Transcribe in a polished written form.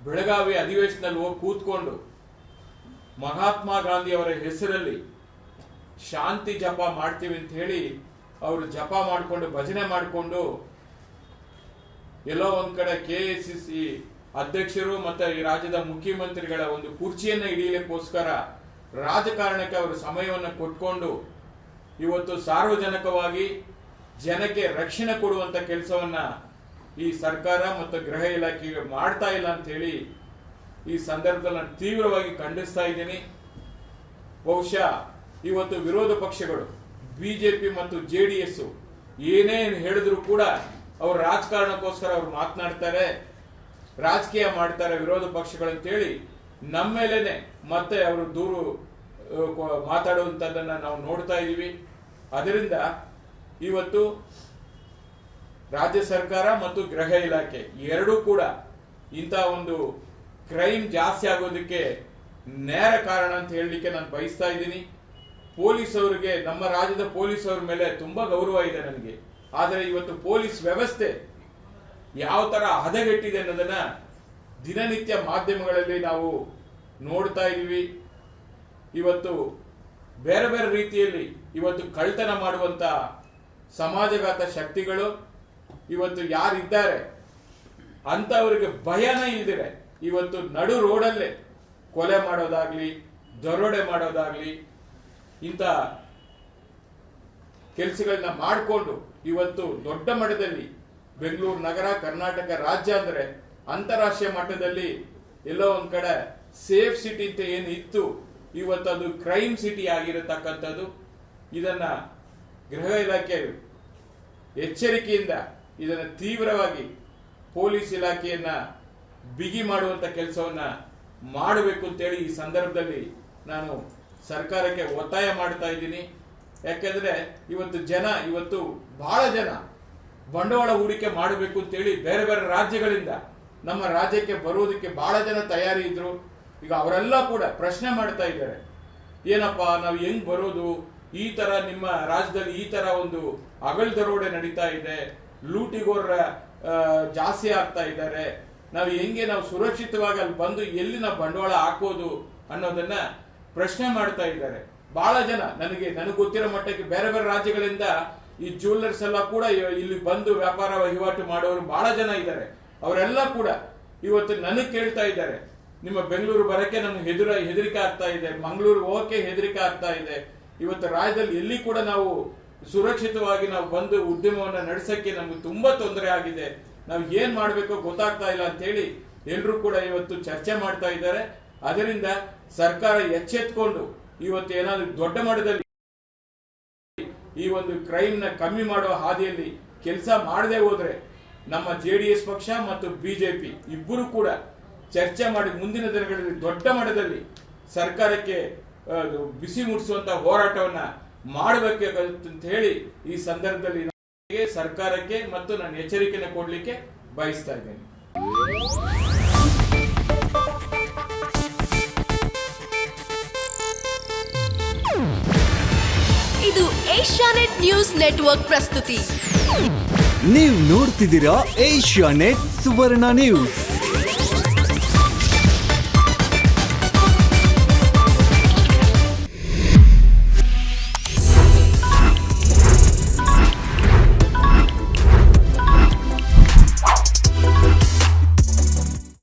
ಬೆಳಗಾವಿ ಅಧಿವೇಶನದಲ್ಲಿ ಹೋಗಿ ಕೂತ್ಕೊಂಡು ಮಹಾತ್ಮ ಗಾಂಧಿ ಅವರ ಹೆಸರಲ್ಲಿ ಶಾಂತಿ ಜಪ ಮಾಡ್ತೀವಿ ಅಂತ ಹೇಳಿ ಅವರು ಜಪ ಮಾಡಿಕೊಂಡು ಭಜನೆ ಮಾಡಿಕೊಂಡು ಎಲ್ಲೋ ಒಂದ್ ಕಡೆ ಕೆಎಸಿಸಿ ಅಧ್ಯಕ್ಷರು ಮತ್ತೆ ಈ ರಾಜ್ಯದ ಮುಖ್ಯಮಂತ್ರಿಗಳ ಒಂದು ಕುರ್ಚಿಯನ್ನ ಹಿಡಿಯಲಿಕ್ಕೋಸ್ಕರ ರಾಜಕಾರಣಕ್ಕೆ ಅವರು ಸಮಯವನ್ನು ಕೊಟ್ಕೊಂಡು ಇವತ್ತು ಸಾರ್ವಜನಿಕವಾಗಿ ಜನಕ್ಕೆ ರಕ್ಷಣೆ ಕೊಡುವಂತ ಕೆಲಸವನ್ನ ಈ ಸರ್ಕಾರ ಮತ್ತು ಗೃಹ ಇಲಾಖೆಗೆ ಮಾಡ್ತಾ ಇಲ್ಲ ಅಂತ ಹೇಳಿ ಈ ಸಂದರ್ಭದಲ್ಲಿ ನಾನು ತೀವ್ರವಾಗಿ ಖಂಡಿಸ್ತಾ ಇದ್ದೀನಿ. ಬಹುಶಃ ಇವತ್ತು ವಿರೋಧ ಪಕ್ಷಗಳು ಬಿಜೆಪಿ ಮತ್ತು ಜೆಡಿಎಸ್ ಏನೇನು ಹೇಳಿದ್ರು ಕೂಡ ಅವ್ರ ರಾಜಕಾರಣಕ್ಕೋಸ್ಕರ ಅವ್ರು ಮಾತನಾಡ್ತಾರೆ, ರಾಜಕೀಯ ಮಾಡ್ತಾರೆ ವಿರೋಧ ಪಕ್ಷಗಳಂತೇಳಿ ನಮ್ಮ ಮೇಲೇನೆ ಮತ್ತೆ ಅವರು ದೂರು ಮಾತಾಡುವಂಥದ್ದನ್ನ ನಾವು ನೋಡ್ತಾ ಇದ್ದೀವಿ. ಅದರಿಂದ ಇವತ್ತು ರಾಜ್ಯ ಸರ್ಕಾರ ಮತ್ತು ಗೃಹ ಇಲಾಖೆ ಎರಡೂ ಕೂಡ ಇಂಥ ಒಂದು ಕ್ರೈಮ್ ಜಾಸ್ತಿ ಆಗೋದಕ್ಕೆ ನೇರ ಕಾರಣ ಅಂತ ಹೇಳಲಿಕ್ಕೆ ನಾನು ಬಯಸ್ತಾ ಇದ್ದೀನಿ. ಪೊಲೀಸ್ ಅವರಿಗೆ, ನಮ್ಮ ರಾಜ್ಯದ ಪೊಲೀಸ್ ಅವ್ರ ಮೇಲೆ ತುಂಬಾ ಗೌರವ ಇದೆ ನನಗೆ. ಆದರೆ ಇವತ್ತು ಪೊಲೀಸ್ ವ್ಯವಸ್ಥೆ ಯಾವ ತರ ಹದಗೆಟ್ಟಿದೆ ಅನ್ನೋದನ್ನ ದಿನನಿತ್ಯ ಮಾಧ್ಯಮಗಳಲ್ಲಿ ನಾವು ನೋಡ್ತಾ ಇದ್ದೀವಿ. ಇವತ್ತು ಬೇರೆ ಬೇರೆ ರೀತಿಯಲ್ಲಿ ಇವತ್ತು ಕಳ್ತನ ಮಾಡುವಂತ ಸಮಾಜಘಾತ ಶಕ್ತಿಗಳು ಇವತ್ತು ಯಾರಿದ್ದಾರೆ ಅಂತವರಿಗೆ ಭಯನೇ ಇಲ್ದಿರೆ ಇವತ್ತು ನಡು ರೋಡಲ್ಲೇ ಕೊಲೆ ಮಾಡೋದಾಗ್ಲಿ, ದರೋಡೆ ಮಾಡೋದಾಗ್ಲಿ, ಇಂಥ ಕೆಲಸಗಳನ್ನ ಮಾಡಿಕೊಂಡು ಇವತ್ತು ದೊಡ್ಡ ಮಟ್ಟದಲ್ಲಿ ಬೆಂಗಳೂರು ನಗರ, ಕರ್ನಾಟಕ ರಾಜ್ಯ ಅಂದ್ರೆ ಅಂತಾರಾಷ್ಟ್ರೀಯ ಮಟ್ಟದಲ್ಲಿ ಎಲ್ಲೋ ಒಂದ್ ಕಡೆ ಸೇಫ್ ಸಿಟಿ ಅಂತ ಏನು ಇತ್ತು, ಇವತ್ತು ಅದು ಕ್ರೈಮ್ ಸಿಟಿ ಆಗಿರತಕ್ಕಂಥದ್ದು. ಇದನ್ನ ಗೃಹ ಇಲಾಖೆ ಎಚ್ಚರಿಕೆಯಿಂದ ಇದನ್ನ ತೀವ್ರವಾಗಿ ಪೊಲೀಸ್ ಇಲಾಖೆಯನ್ನ ಬಿಗಿ ಮಾಡುವಂತ ಕೆಲಸವನ್ನ ಮಾಡಬೇಕು ಅಂತೇಳಿ ಈ ಸಂದರ್ಭದಲ್ಲಿ ನಾನು ಸರ್ಕಾರಕ್ಕೆ ಒತ್ತಾಯ ಮಾಡ್ತಾ ಇದ್ದೀನಿ. ಯಾಕೆಂದ್ರೆ ಇವತ್ತು ಬಹಳ ಜನ ಬಂಡವಾಳ ಹೂಡಿಕೆ ಮಾಡಬೇಕು ಅಂತೇಳಿ ಬೇರೆ ಬೇರೆ ರಾಜ್ಯಗಳಿಂದ ನಮ್ಮ ರಾಜ್ಯಕ್ಕೆ ಬರುವುದಕ್ಕೆ ಬಹಳ ಜನ ತಯಾರಿ ಇದ್ರು. ಈಗ ಅವರೆಲ್ಲ ಕೂಡ ಪ್ರಶ್ನೆ ಮಾಡ್ತಾ ಇದ್ದಾರೆ, ಏನಪ್ಪಾ ನಾವು ಹೆಂಗ್ ಬರೋದು, ಈ ತರ ನಿಮ್ಮ ರಾಜ್ಯದಲ್ಲಿ ಈ ತರ ಒಂದು ಅಗಲ್ ದರೋಡೆ ನಡೀತಾ ಇದೆ, ಲೂಟಿಗೋರ ಜಾಸ್ತಿ ಆಗ್ತಾ ಇದ್ದಾರೆ, ನಾವು ಸುರಕ್ಷಿತವಾಗಿ ಅಲ್ಲಿ ಬಂದು ಎಲ್ಲಿ ನಾವು ಬಂಡವಾಳ ಹಾಕೋದು ಅನ್ನೋದನ್ನ ಪ್ರಶ್ನೆ ಮಾಡ್ತಾ ಇದ್ದಾರೆ. ಬಹಳ ಜನ ನನಗೆ ಗೊತ್ತಿರೋ ಮಟ್ಟಕ್ಕೆ ಬೇರೆ ಬೇರೆ ರಾಜ್ಯಗಳಿಂದ ಈ ಜ್ಯುವೆಲ್ಲರ್ಸ್ ಎಲ್ಲ ಕೂಡ ಇಲ್ಲಿ ಬಂದು ವ್ಯಾಪಾರ ವಹಿವಾಟು ಮಾಡೋರು ಬಹಳ ಜನ ಇದ್ದಾರೆ. ಅವರೆಲ್ಲ ಕೂಡ ಇವತ್ತು ನನಗೆ ಕೇಳ್ತಾ ಇದ್ದಾರೆ, ನಿಮ್ಮ ಬೆಂಗಳೂರು ಬರಕ್ಕೆ ನಮ್ಗೆ ಹೆದರಿಕೆ ಆಗ್ತಾ ಇದೆ, ಮಂಗಳೂರು ಹೋಗಕ್ಕೆ ಹೆದರಿಕೆ ಆಗ್ತಾ ಇದೆ, ಇವತ್ತು ರಾಜ್ಯದಲ್ಲಿ ಎಲ್ಲಿ ಕೂಡ ನಾವು ಸುರಕ್ಷಿತವಾಗಿ ನಾವು ಬಂದು ಉದ್ಯಮವನ್ನ ನಡೆಸಕ್ಕೆ ನಮ್ಗೆ ತುಂಬಾ ತೊಂದರೆ ಆಗಿದೆ, ನಾವು ಏನ್ ಮಾಡ್ಬೇಕೋ ಗೊತ್ತಾಗ್ತಾ ಇಲ್ಲ ಅಂತ ಹೇಳಿ ಎಲ್ರು ಕೂಡ ಇವತ್ತು ಚರ್ಚೆ ಮಾಡ್ತಾ ಇದ್ದಾರೆ. ಅದರಿಂದ ಸರ್ಕಾರ ಎಚ್ಚೆತ್ಕೊಂಡು ಇವತ್ತು ಏನಾದ್ರು ದೊಡ್ಡ ಮಟ್ಟದಲ್ಲಿ ಈ ಒಂದು ಕ್ರೈಮ್ ನ ಕಮ್ಮಿ ಮಾಡುವ ಹಾದಿಯಲ್ಲಿ ಕೆಲಸ ಮಾಡದೆ ಹೋದ್ರೆ ನಮ್ಮ ಜೆಡಿಎಸ್ ಪಕ್ಷ ಮತ್ತು ಬಿಜೆಪಿ ಇಬ್ಬರು ಕೂಡ ಚರ್ಚೆ ಮಾಡಿ ಮುಂದಿನ ದಿನಗಳಲ್ಲಿ ದೊಡ್ಡ ಮಟ್ಟದಲ್ಲಿ ಸರ್ಕಾರಕ್ಕೆ ಬಿಸಿ ಮುಟ್ಟಿಸುವಂತ ಹೋರಾಟವನ್ನ ಮಾಡಬೇಕಂತ ಹೇಳಿ ಈ ಸಂದರ್ಭದಲ್ಲಿ ಸರ್ಕಾರಕ್ಕೆ ಮತ್ತು ನಾನು ಎಚ್ಚರಿಕೆಯನ್ನು ಕೊಡ್ಲಿಕ್ಕೆ ಬಯಸ್ತಾ ಇದ್ದೇನೆ. ಇದು ಏಷ್ಯಾನೆಟ್ ನ್ಯೂಸ್ ನೆಟ್ವರ್ಕ್ ಪ್ರಸ್ತುತಿ. ನೀವು ನೋಡ್ತಿದ್ದೀರಾ ಏಷ್ಯಾನೆಟ್ ಸುವರ್ಣ ನ್ಯೂಸ್.